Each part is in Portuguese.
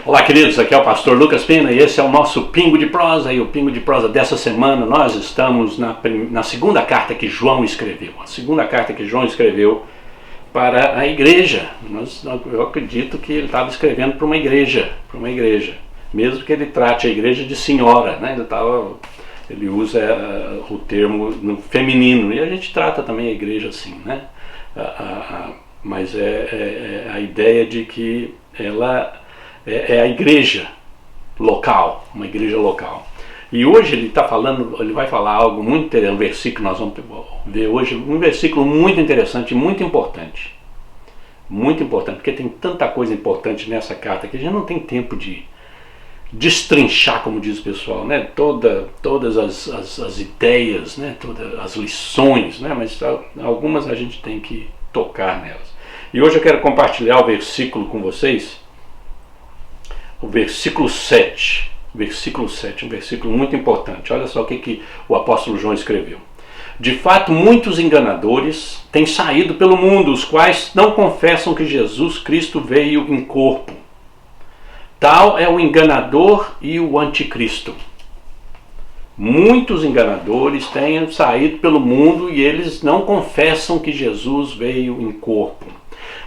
Olá, queridos, aqui é o pastor Lucas Pena e esse é o nosso Pingo de Prosa. E o Pingo de Prosa dessa semana nós estamos na segunda carta que João escreveu. A segunda carta que João escreveu para a igreja. Eu acredito que ele estava escrevendo para uma igreja, mesmo que ele trate a igreja de senhora, né? Ele usa o termo no feminino e a gente trata também a igreja assim, né? Mas é a ideia de que ela é a igreja local, uma igreja local. E hoje ele vai falar algo muito interessante, um versículo que nós vamos ver hoje, um versículo muito interessante, muito importante, porque tem tanta coisa importante nessa carta que a gente não tem tempo de destrinchar, como diz o pessoal, né? Todas as ideias, né? Todas as lições, né? Mas algumas a gente tem que tocar nelas. E hoje eu quero compartilhar o versículo com vocês, o versículo 7, um versículo muito importante. Olha só o que o apóstolo João escreveu. De fato, muitos enganadores têm saído pelo mundo, os quais não confessam que Jesus Cristo veio em corpo. Tal é o enganador e o anticristo. Muitos enganadores têm saído pelo mundo e eles não confessam que Jesus veio em corpo.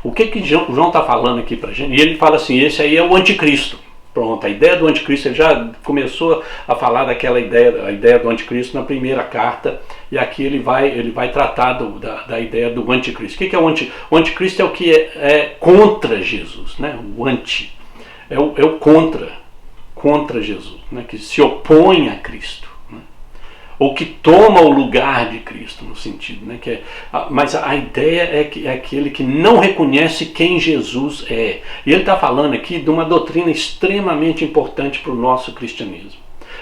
O que João está falando aqui para a gente? E ele fala assim, esse aí é o anticristo. Pronto, a ideia do anticristo, ele já começou a falar daquela ideia, a ideia do anticristo na primeira carta, e aqui ele vai tratar da ideia do anticristo. O que é o anticristo? O anticristo é o que é contra Jesus, né? O anti é o contra Jesus, né? Que se opõe a Cristo. Ou que toma o lugar de Cristo, no sentido, né? Mas a ideia é aquele que não reconhece quem Jesus é. E ele está falando aqui de uma doutrina extremamente importante para o nosso cristianismo.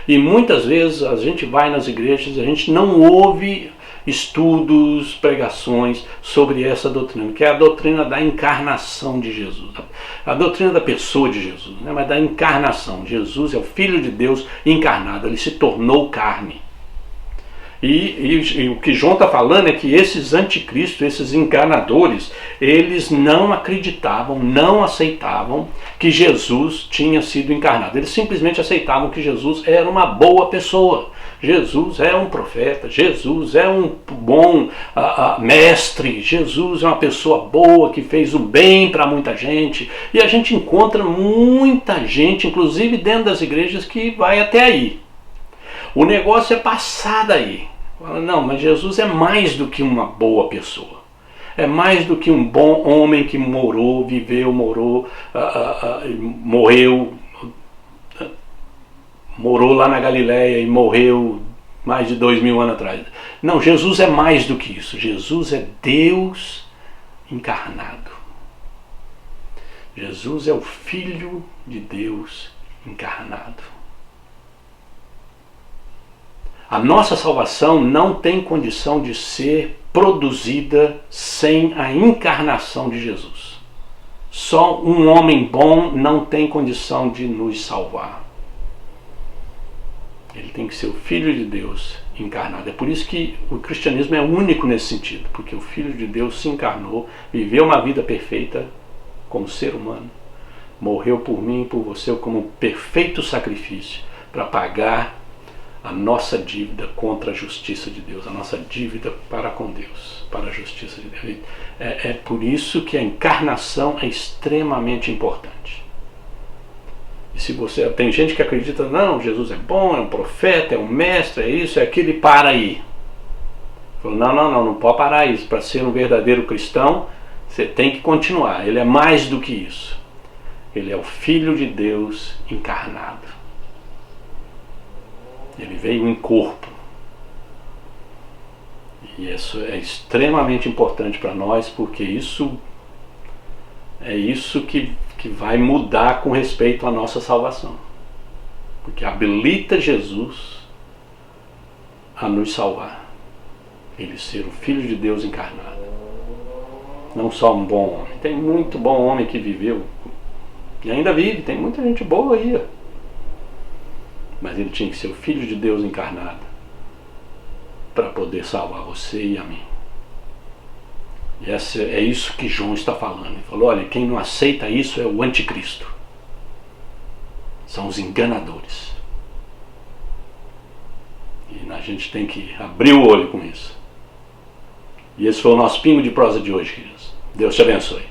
E muitas vezes a gente vai nas igrejas, a gente não ouve estudos, pregações sobre essa doutrina, que é a doutrina da encarnação de Jesus, a doutrina da pessoa de Jesus, né? Mas da encarnação. Jesus é o Filho de Deus encarnado, ele se tornou carne. E o que João está falando é que esses anticristos, esses enganadores, eles não acreditavam, não aceitavam que Jesus tinha sido encarnado. Eles simplesmente aceitavam que Jesus era uma boa pessoa. Jesus é um profeta, Jesus é um bom mestre, Jesus é uma pessoa boa que fez o bem para muita gente. E a gente encontra muita gente, inclusive dentro das igrejas, que vai até aí. O negócio é passar daí. Não, mas Jesus é mais do que uma boa pessoa. É mais do que um bom homem que viveu, morou lá na Galileia e morreu mais de 2000 anos atrás. Não, Jesus é mais do que isso. Jesus é Deus encarnado. Jesus é o Filho de Deus encarnado. A nossa salvação não tem condição de ser produzida sem a encarnação de Jesus. Só um homem bom não tem condição de nos salvar. Ele tem que ser o Filho de Deus encarnado. É por isso que o cristianismo é único nesse sentido, porque o Filho de Deus se encarnou, viveu uma vida perfeita como ser humano, morreu por mim e por você como um perfeito sacrifício para pagar a nossa dívida contra a justiça de Deus, a nossa dívida para com Deus, para a justiça de Deus. É por isso que a encarnação é extremamente importante. E se você tem gente que acredita, não, Jesus é bom, é um profeta, é um mestre, é isso, é aquilo, e para aí. Falou, não pode parar isso. Para ser um verdadeiro cristão, você tem que continuar. Ele é mais do que isso. Ele é o Filho de Deus encarnado. Ele veio em corpo. E isso é extremamente importante para nós, porque isso é isso que vai mudar com respeito à nossa salvação. Porque habilita Jesus a nos salvar. Ele ser o Filho de Deus encarnado. Não só um bom homem. Tem muito bom homem que viveu e ainda vive. Tem muita gente boa aí. Mas ele tinha que ser o Filho de Deus encarnado para poder salvar você e a mim. E é isso que João está falando. Ele falou, olha, quem não aceita isso é o anticristo. são os enganadores. E a gente tem que abrir o olho com isso. E esse foi o nosso pingo de prosa de hoje, queridos. Deus te abençoe.